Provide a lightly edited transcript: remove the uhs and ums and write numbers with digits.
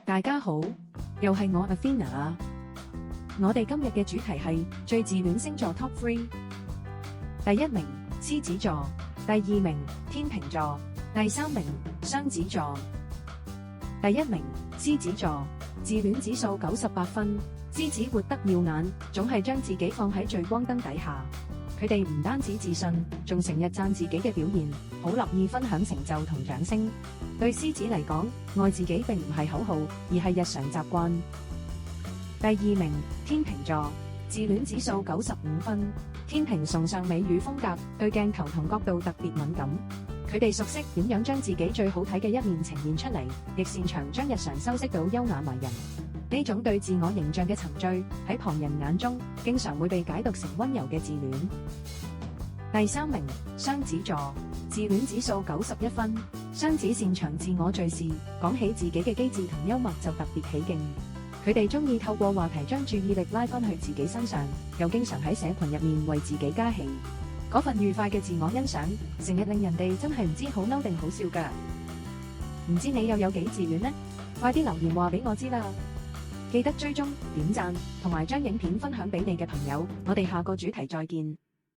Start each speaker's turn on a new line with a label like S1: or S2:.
S1: 大家好，又係我 Athena 啊！我哋今日嘅主題係最自戀星座 Top 3。第一名獅子座，第二名天秤座，第三名雙子座。第一名獅子座，自戀指數98分。獅子活得耀眼，總係將自己放喺聚光燈底下。佢哋唔單止自信，仲成日讚自己嘅表現，好樂意分享成就同掌聲。對獅子嚟講，愛自己並唔係口號，而係日常習慣。第二名天秤座，自戀指數95分。天秤崇尚美與風格，對鏡頭同角度特別敏感。佢哋熟悉點樣將自己最好睇嘅一面呈現出嚟，亦擅長將日常修飾到優雅迷人。呢種對自我形象嘅沉醉，喺旁人眼中，經常會被解讀成溫柔嘅自戀。第三名雙子座，自戀指數91分。雙子擅長自我敘事，講起自己嘅機智同幽默就特別起勁。佢哋中意透過話題將注意力拉返去自己身上，又經常喺社群入面為自己加戲。嗰份愉快嘅自我欣賞，成日令人哋真係唔知好嬲定好笑㗎。唔知你又有幾自戀呢？快啲留言話俾我知啦！記得追蹤、點讚同埋將影片分享俾你嘅朋友。我哋下個主題再見。